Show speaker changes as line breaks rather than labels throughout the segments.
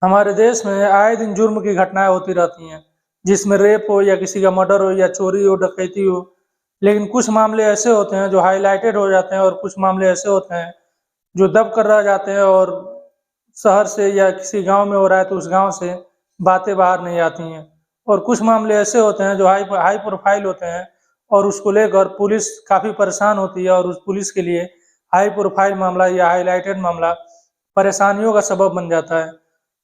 हमारे देश में आए दिन जुर्म की घटनाएं होती रहती हैं, जिसमें रेप हो या किसी का मर्डर हो या चोरी हो, डकैती हो। लेकिन कुछ मामले ऐसे होते हैं जो हाईलाइटेड हो जाते हैं और कुछ मामले ऐसे होते हैं जो दब कर रह जाते हैं और शहर से या किसी गांव में हो रहा है तो उस गांव से बातें बाहर नहीं आती हैं। और कुछ मामले ऐसे होते हैं जो हाई हाई प्रोफाइल होते हैं और उसको लेकर पुलिस काफ़ी परेशान होती है और उस पुलिस के लिए हाई प्रोफाइल मामला या हाईलाइटेड मामला परेशानियों का सबब बन जाता है।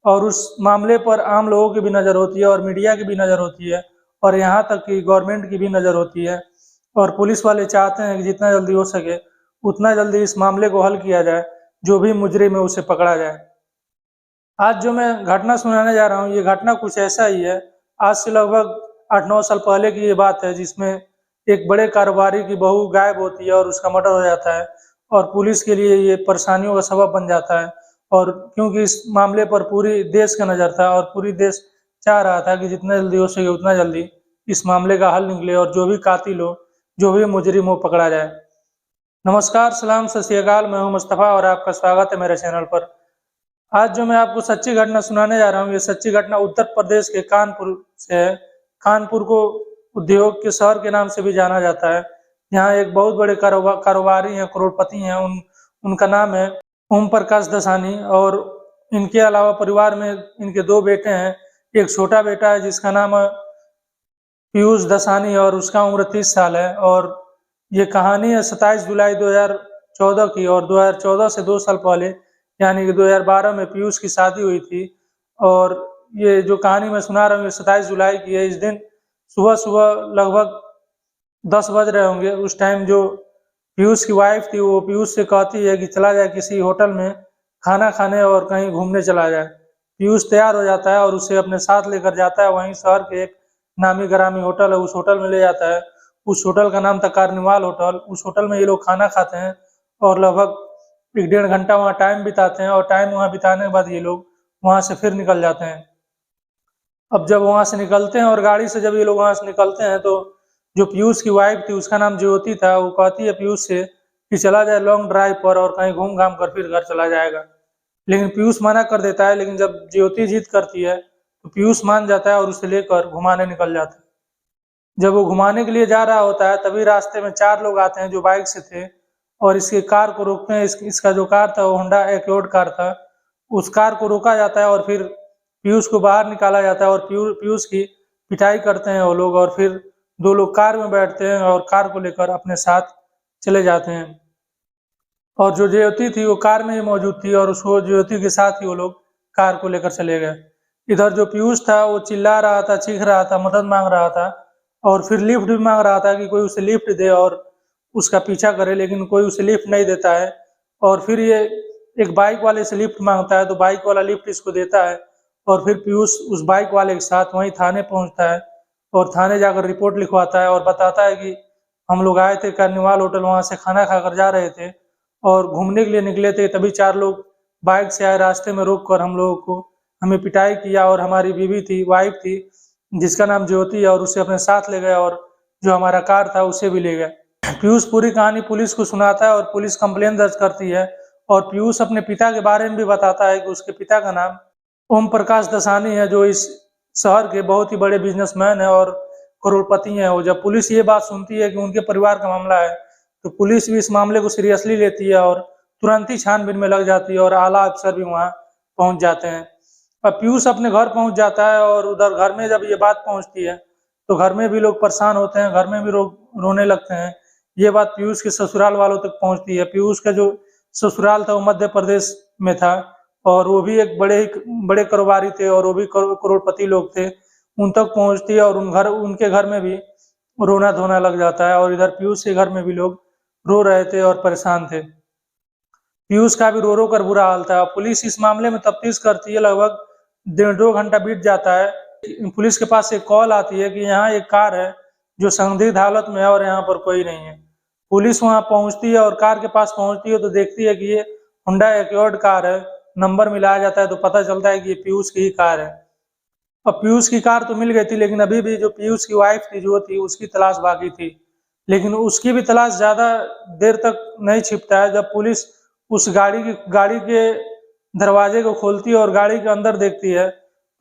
और उस मामले पर आम लोगों की भी नज़र होती है और मीडिया की भी नज़र होती है और यहाँ तक कि गवर्नमेंट की भी नज़र होती है। और पुलिस वाले चाहते हैं कि जितना जल्दी हो सके उतना जल्दी इस मामले को हल किया जाए, जो भी मुजरिम है उसे पकड़ा जाए। आज जो मैं घटना सुनाने जा रहा हूँ, ये घटना कुछ ऐसा ही है। आज से लगभग 8-9 साल पहले की ये बात है, जिसमें एक बड़े कारोबारी की बहू गायब होती है और उसका मर्डर हो जाता है और पुलिस के लिए ये परेशानियों का सबब बन जाता है। और क्योंकि इस मामले पर पूरी देश का नज़र था और पूरी देश चाह रहा था कि जितना जल्दी हो सके उतना जल्दी इस मामले का हल निकले और जो भी कातिल हो, जो भी मुजरिम हो, पकड़ा जाए। नमस्कार, सलाम, सत श्री अकाल। मैं हूं मुस्तफ़ा और आपका स्वागत है मेरे चैनल पर। आज जो मैं आपको सच्ची घटना सुनाने जा रहा हूँ, ये सच्ची घटना उत्तर प्रदेश के कानपुर से है। कानपुर को उद्योग के शहर के नाम से भी जाना जाता है। यहाँ एक बहुत बड़े कारोबारी हैं, करोड़पति हैं। उनका नाम है ओम प्रकाश दसानी। और इनके अलावा परिवार में इनके 2 बेटे हैं। एक छोटा बेटा है जिसका नाम है पीयूष दसानी और उसका उम्र 30 साल है। और ये कहानी है 27 जुलाई 2014 की। और 2014 से 2 साल पहले यानी कि 2012 में पीयूष की शादी हुई थी। और ये जो कहानी मैं सुना रहा हूँ ये 27 जुलाई की है। इस दिन सुबह सुबह लगभग 10 बज रहे होंगे। उस टाइम जो पीयूष की वाइफ थी वो पीयूष से कहती है कि चला जाए किसी होटल में खाना खाने और कहीं घूमने चला जाए। पीयूष तैयार हो जाता है और उसे अपने साथ लेकर जाता है। वहीं शहर के एक नामी गिरामी होटल है, उस होटल में ले जाता है। उस होटल का नाम था कार्निवाल होटल। उस होटल में ये लोग खाना खाते हैं और लगभग 1-1.5 घंटा वहाँ टाइम बिताते हैं। और टाइम वहाँ बिताने के बाद ये लोग वहाँ से फिर निकल जाते हैं। अब जब वहाँ से निकलते हैं और गाड़ी से जब ये लोग वहाँ से निकलते हैं तो जो पीयूष की वाइफ थी उसका नाम ज्योति था। वो कहती है पीयूष से कि चला जाए लॉन्ग ड्राइव पर और कहीं घूम घाम कर फिर घर चला जाएगा। लेकिन पीयूष मना कर देता है। लेकिन जब ज्योति जिद करती है तो पीयूष मान जाता है और उसे लेकर घुमाने निकल जाता है। जब वो घुमाने के लिए जा रहा होता है तभी रास्ते में 4 लोग आते हैं जो बाइक से थे और इसके कार को रोकते हैं। इसका जो कार था वो होंडा एक्कॉर्ड कार था। उस कार को रोका जाता है और फिर पीयूष को बाहर निकाला जाता है और पीयूष की पिटाई करते हैं वो लोग। और फिर 2 लोग कार में बैठते हैं और कार को लेकर अपने साथ चले जाते हैं। और जो ज्योति थी वो कार में ही मौजूद थी और उसको ज्योति के साथ ही वो लोग कार को लेकर चले गए। इधर जो पीयूष था वो चिल्ला रहा था, चीख रहा था, मदद मांग रहा था और फिर लिफ्ट भी मांग रहा था कि कोई उसे लिफ्ट दे और उसका पीछा करे। लेकिन कोई उसे लिफ्ट नहीं देता है। और फिर ये एक बाइक वाले से लिफ्ट मांगता है तो बाइक वाला लिफ्ट इसको देता है। और फिर पीयूष उस बाइक वाले के साथ वहीं थाने पहुंचता है और थाने जाकर रिपोर्ट लिखवाता है और बताता है कि हम लोग आए थे कार्निवाल होटल, वहाँ से खाना खाकर जा रहे थे और घूमने के लिए निकले थे। तभी 4 लोग बाइक से आए, रास्ते में रोक कर हम लोगों को हमें पिटाई किया और हमारी बीवी थी, वाइफ थी जिसका नाम ज्योति है, और उसे अपने साथ ले गए और जो हमारा कार था उसे भी ले गए। पीयूष पूरी कहानी पुलिस को सुनाता है और पुलिस कंप्लेन दर्ज करती है। और पीयूष अपने पिता के बारे में भी बताता है कि उसके पिता का नाम ओम प्रकाश दसानी है, जो इस शहर के बहुत ही बड़े बिजनेसमैन है और करोड़पति हैं। और जब पुलिस ये बात सुनती है कि उनके परिवार का मामला है तो पुलिस भी इस मामले को सीरियसली लेती है और तुरंत ही छानबीन में लग जाती है और आला अफसर भी वहाँ पहुँच जाते हैं। अब पीयूष अपने घर पहुँच जाता है और उधर घर में जब ये बात पहुँचती है तो घर में भी लोग परेशान होते हैं, घर में भी लोग रोने लगते हैं। ये बात पीयूष के ससुराल वालों तक पहुँचती है। पीयूष का जो ससुराल था वो मध्य प्रदेश में था और वो भी एक बड़े कारोबारी थे और वो भी करोड़पति लोग थे। उन तक पहुँचती है और उनके घर में भी रोना धोना लग जाता है। और इधर पीयूष के घर में भी लोग रो रहे थे और परेशान थे। पीयूष का भी रो रो कर बुरा हाल था। पुलिस इस मामले में तफ्तीश करती है। लगभग 1.5-2 घंटा बीत जाता है। पुलिस के पास एक कॉल आती है कि यहाँ एक कार है जो संदिग्ध हालत में है और यहाँ पर कोई नहीं है। पुलिस वहाँ पहुँचती है और कार के पास पहुँचती है तो देखती है कि ये होंडा एक्कॉर्ड कार है। नंबर मिलाया जाता है तो पता चलता है कि ये पीयूष की ही कार है। अब पीयूष की कार तो मिल गई थी लेकिन अभी भी जो पीयूष की वाइफ थी जो थी उसकी तलाश बाकी थी। लेकिन उसकी भी तलाश ज़्यादा देर तक नहीं छिपता है। जब पुलिस उस गाड़ी के दरवाजे को खोलती है और गाड़ी के अंदर देखती है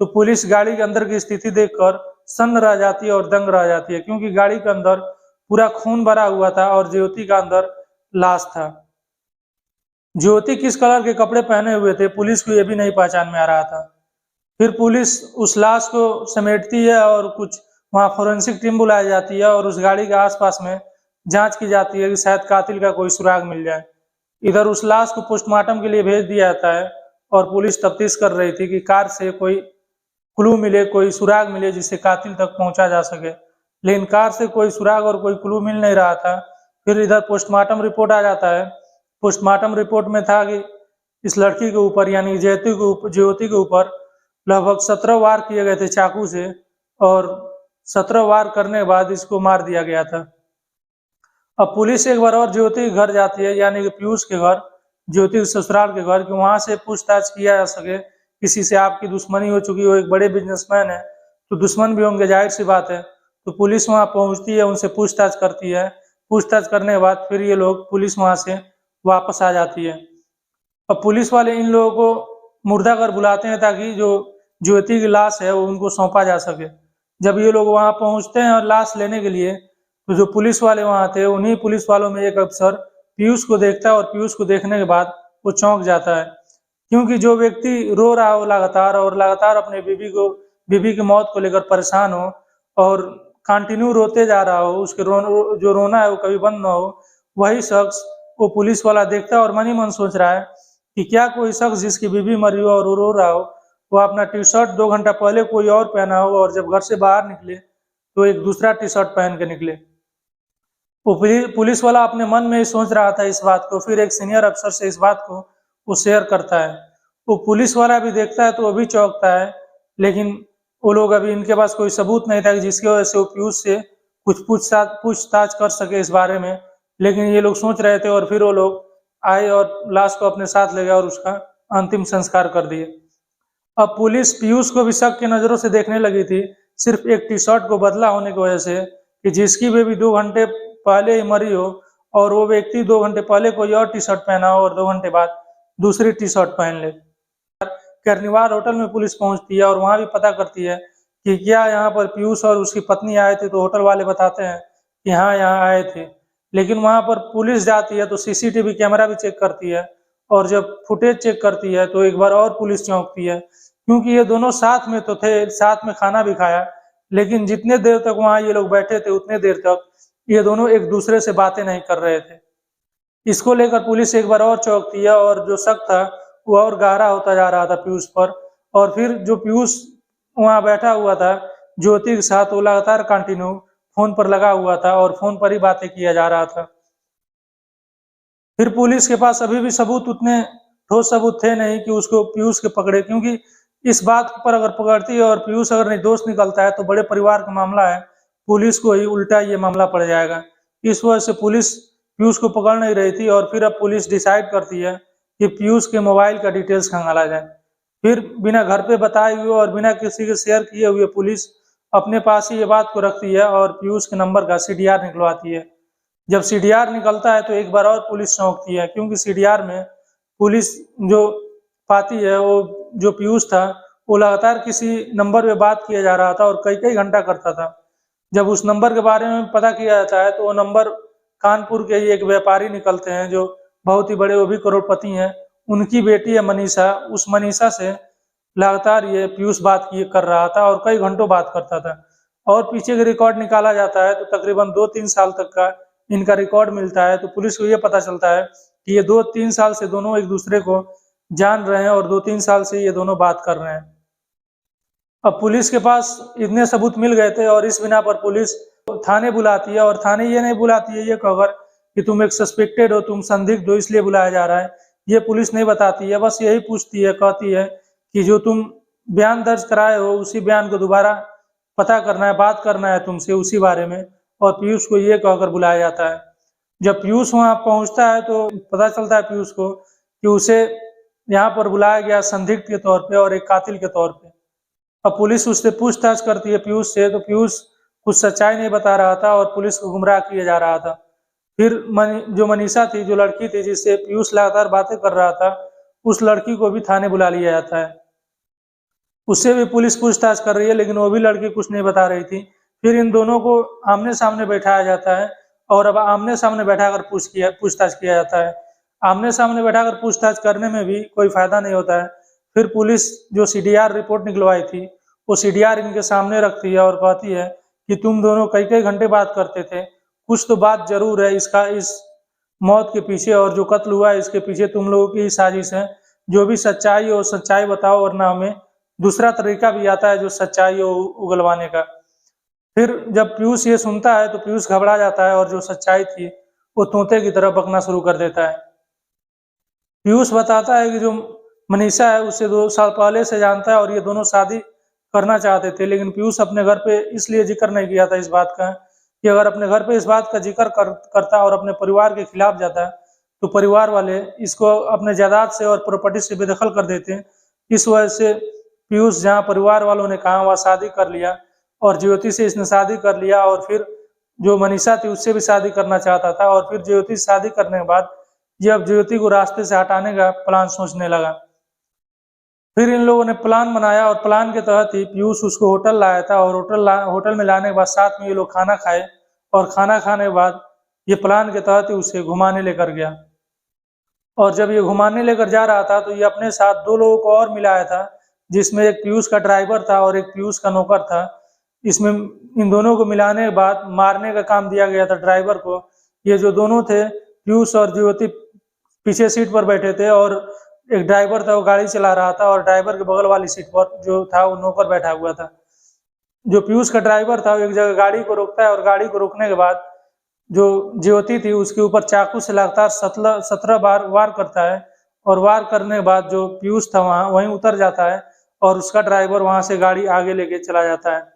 तो पुलिस गाड़ी के अंदर की स्थिति देखकर सन्न रह जाती है और दंग रह जाती है, क्योंकि गाड़ी के अंदर पूरा खून भरा हुआ था और ज्योति का अंदर लाश था। ज्योति किस कलर के कपड़े पहने हुए थे पुलिस को यह भी नहीं पहचान में आ रहा था। फिर पुलिस उस लाश को समेटती है और कुछ वहां फोरेंसिक टीम बुलाई जाती है और उस गाड़ी के आसपास में जांच की जाती है कि शायद कातिल का कोई सुराग मिल जाए। इधर उस लाश को पोस्टमार्टम के लिए भेज दिया जाता है और पुलिस तफ्तीश कर रही थी कि कार से कोई क्लू मिले, कोई सुराग मिले जिससे कातिल तक पहुंचा जा सके, लेकिन कार से कोई सुराग और कोई क्लू मिल नहीं रहा था। फिर इधर पोस्टमार्टम रिपोर्ट आ जाता है। पोस्टमार्टम रिपोर्ट में था कि इस लड़की के ऊपर यानी ज्योति के ऊपर लगभग 17 वार किए गए थे चाकू से और 17 वार करने के बाद इसको मार दिया गया था। अब पुलिस एक बार और ज्योति के घर जाती है, यानी कि पीयूष के घर, ज्योति के ससुराल के घर, कि वहां से पूछताछ किया जा सके, किसी से आपकी दुश्मनी हो चुकी हो, एक बड़े बिजनेसमैन है तो दुश्मन भी होंगे, जाहिर सी बात है। तो पुलिस वहां पहुंचती है, उनसे पूछताछ करती है। पूछताछ करने के बाद फिर ये लोग पुलिस वहां से वापस आ जाती है। अब पुलिस वाले इन लोगों को मुर्दा घर बुलाते हैं ताकि जो ज्योति की लाश है वो उनको सौंपा जा सके। जब ये लोग वहां पहुंचते हैं और लाश लेने के लिए, तो जो पुलिस वाले वहां थे उन्हीं पुलिस वालों में एक अफसर पीयूष को देखता है और पीयूष को देखने के बाद वो चौंक जाता है, क्योंकि जो व्यक्ति रो रहा हो लगातार अपने बीबी की मौत को लेकर परेशान हो और कंटिन्यू रोते जा रहा हो, उसके जो रोना है वो कभी बंद ना हो, वही शख्स वो पुलिस वाला देखता है और मन ही मन सोच रहा है कि क्या कोई शख्स जिसकी बीबी मरी हो और रो रहा हो, वो अपना टी शर्ट 2 घंटा पहले कोई और पहना हो और जब घर से बाहर निकले तो एक दूसरा टी शर्ट पहन के निकले। वो पुलिस वाला अपने मन में ही सोच रहा था इस बात को। फिर एक सीनियर अफसर से इस बात को वो शेयर करता है। वो पुलिस वाला भी देखता है तो वो भी चौंकता है, लेकिन वो लोग अभी इनके पास कोई सबूत नहीं था कि जिसकी वजह से वो पीयूष से कुछ पूछताछ कर सके इस बारे में। लेकिन ये लोग सोच रहे थे और फिर वो लोग आए और लाश को अपने साथ ले गए और उसका अंतिम संस्कार कर दिए। अब पुलिस पीयूष को भी शक की नजरों से देखने लगी थी, सिर्फ एक टी शर्ट को बदला होने की वजह से, कि जिसकी बेबी 2 घंटे पहले ही मरी हो और वो व्यक्ति 2 घंटे पहले कोई और टी शर्ट पहना हो और 2 घंटे बाद दूसरी टी शर्ट पहन ले। कर्निवाल होटल में पुलिस पहुंचती है और वहां भी पता करती है कि क्या यहाँ पर पीयूष और उसकी पत्नी आए थे, तो होटल वाले बताते हैं कि हाँ यहाँ आए थे। लेकिन वहां पर पुलिस जाती है तो सीसीटीवी कैमरा भी चेक करती है और जब फुटेज चेक करती है तो एक बार और पुलिस चौंकती है, क्योंकि ये दोनों साथ में तो थे, साथ में खाना भी खाया, लेकिन जितने देर तक वहां ये लोग बैठे थे उतने देर तक ये दोनों एक दूसरे से बातें नहीं कर रहे थे। इसको लेकर पुलिस एक बार और चौंकती है और जो शक था वो और गहरा होता जा रहा था पीयूष पर। और फिर जो पीयूष वहां बैठा हुआ था ज्योति के साथ, वो लगातार कंटिन्यू फोन पर लगा हुआ था और फोन पर ही बातें किया जा रहा था। फिर पुलिस के पास अभी भी उतने ठोस सबूत थे नहीं कि उसको पीयूष के पकड़े, क्योंकि इस बात पर अगर पकड़ती है और पीयूष अगर निर्दोष निकलता है तो बड़े परिवार का मामला है, पुलिस को ही उल्टा ये मामला पड़ जाएगा। इस वजह से पुलिस पीयूष को पकड़ नहीं रही थी और फिर अब पुलिस डिसाइड करती है कि पीयूष के मोबाइल का डिटेल्स खंगाला जाए। फिर बिना घर पे बताए हुए और बिना किसी के शेयर किए हुए पुलिस अपने पास ही ये बात को रखती है और पीयूष के नंबर का सीडीआर निकलवाती है। जब सीडीआर निकलता है तो एक बार और पुलिस चौंकती है, क्योंकि सीडीआर में पुलिस जो पाती है वो जो पीयूष था वो लगातार किसी नंबर पे बात किया जा रहा था और कई कई घंटा करता था। जब उस नंबर के बारे में पता किया जाता है तो वो नंबर कानपुर के ही एक व्यापारी निकलते हैं जो बहुत ही बड़े, वो भी करोड़पति हैं, उनकी बेटी है मनीषा। उस मनीषा से लगातार ये पीयूष बात कर रहा था और कई घंटों बात करता था। और पीछे का रिकॉर्ड निकाला जाता है तो तकरीबन 2-3 साल तक का इनका रिकॉर्ड मिलता है। तो पुलिस को ये पता चलता है कि ये 2-3 साल से दोनों एक दूसरे को जान रहे हैं और 2-3 साल से ये दोनों बात कर रहे हैं। अब पुलिस के पास इतने सबूत मिल गए थे और इस बिना पर पुलिस थाने बुलाती है और थाने ये नहीं बुलाती है ये कहकर कि तुम एक सस्पेक्टेड हो, तुम संदिग्ध हो इसलिए बुलाया जा रहा है, ये पुलिस नहीं बताती है। बस यही पूछती है, कहती है कि जो तुम बयान दर्ज कराए हो उसी बयान को दोबारा पता करना है, बात करना है तुमसे उसी बारे में, और पीयूष को ये कहकर बुलाया जाता है। जब पीयूष वहां पहुंचता है तो पता चलता है पीयूष को कि उसे यहाँ पर बुलाया गया संदिग्ध के तौर पे और एक कातिल के तौर पे। अब पुलिस उससे पूछताछ करती है पीयूष से, तो पीयूष कुछ सच्चाई नहीं बता रहा था और पुलिस को गुमराह किया जा रहा था। फिर जो मनीषा थी, जो लड़की थी जिससे पीयूष लगातार बातें कर रहा था, उस लड़की को भी थाने बुला लिया जाता है। उससे भी पुलिस पूछताछ कर रही है, लेकिन वो भी लड़की कुछ नहीं बता रही थी। फिर इन दोनों को आमने-सामने बैठाया जाता है और अब आमने-सामने बैठाकर पूछताछ किया जाता है। आमने-सामने बैठाकर पूछताछ करने में भी कोई फायदा नहीं होता है। फिर पुलिस जो सीडीआर रिपोर्ट निकलवाई थी, वो सीडीआर इनके सामने रखती है और कहती है कि तुम दोनों कई-कई घंटे बात करते थे, कुछ तो बात जरूर है इसका इस मौत के पीछे, और जो कत्ल हुआ है इसके पीछे तुम लोगों की ही साजिश है। जो भी सच्चाई हो सच्चाई बताओ, वरना हमें दूसरा तरीका भी आता है जो सच्चाई हो उगलवाने का। फिर जब पीयूष ये सुनता है तो पीयूष घबरा जाता है और जो सच्चाई थी वो तोते की तरह बकना शुरू कर देता है। पीयूष बताता है कि जो मनीषा है उसे 2 साल पहले से जानता है और ये दोनों शादी करना चाहते थे, लेकिन पीयूष अपने घर पे इसलिए जिक्र नहीं किया था इस बात का कि अगर अपने घर पे इस बात का जिक्र करता और अपने परिवार के खिलाफ जाता तो परिवार वाले इसको अपने जायदाद से और प्रॉपर्टी से बेदखल कर देते। इस वजह से पीयूष जहाँ परिवार वालों ने कहा वहाँ शादी कर लिया और ज्योति से इसने शादी कर लिया, और फिर जो मनीषा थी उससे भी शादी करना चाहता था, और फिर ज्योति से शादी करने के बाद ये अब ज्योति को रास्ते से हटाने का प्लान सोचने लगा। फिर इन लोगों ने प्लान बनाया और प्लान के तहत ही पीयूष उसको होटल लाया था, और होटल में लाने के बाद साथ में ये लोग खाना खाए, और खाना खाने के बाद ये प्लान के तहत ही उसे घुमाने लेकर गया। और जब ये घुमाने लेकर जा रहा था तो ये अपने साथ 2 लोगों को और मिलाया था, जिसमें एक पीयूष का ड्राइवर था और एक पीयूष का नौकर था। इसमें इन दोनों को मिलाने के बाद मारने का काम दिया गया था ड्राइवर को। ये जो दोनों थे, पीयूष और ज्योति, पीछे सीट पर बैठे थे और एक ड्राइवर था वो गाड़ी चला रहा था, और ड्राइवर के बगल वाली सीट पर जो था वो नौकर बैठा हुआ था। जो पीयूष का ड्राइवर था वो एक जगह गाड़ी को रोकता है, और गाड़ी को रोकने के बाद जो ज्योति थी उसके ऊपर चाकू से लगातार 17 बार वार करता है, और वार करने के बाद जो पीयूष था वहीं उतर जाता है और उसका ड्राइवर वहां से गाड़ी आगे लेके चला जाता है।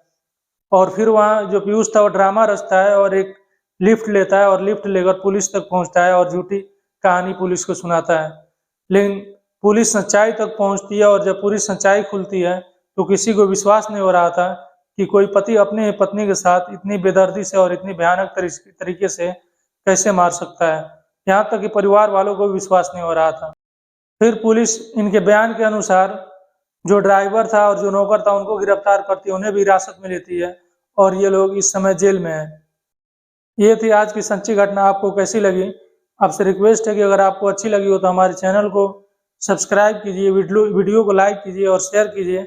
और फिर वहाँ जो पीयूष था वो ड्रामा रचता है और एक लिफ्ट लेता है और लिफ्ट लेकर पुलिस तक पहुंचता है और झूठी कहानी पुलिस को सुनाता है। लेकिन पुलिस सच्चाई तक पहुंचती है, और जब पूरी सच्चाई खुलती है तो किसी को विश्वास नहीं हो रहा था कि कोई पति अपने पत्नी के साथ इतनी बेदर्दी से और इतनी भयानक तरीके से कैसे मार सकता है। यहाँ तक कि परिवार वालों को विश्वास नहीं हो रहा था। फिर पुलिस इनके बयान के अनुसार जो ड्राइवर था और जो नौकर था उनको गिरफ्तार करती है, उन्हें भी हिरासत में लेती है, और ये लोग इस समय जेल में हैं। ये थी आज की सच्ची घटना। आपको कैसी लगी? आपसे रिक्वेस्ट है कि अगर आपको अच्छी लगी हो तो हमारे चैनल को सब्सक्राइब कीजिए, वीडियो को लाइक कीजिए और शेयर कीजिए।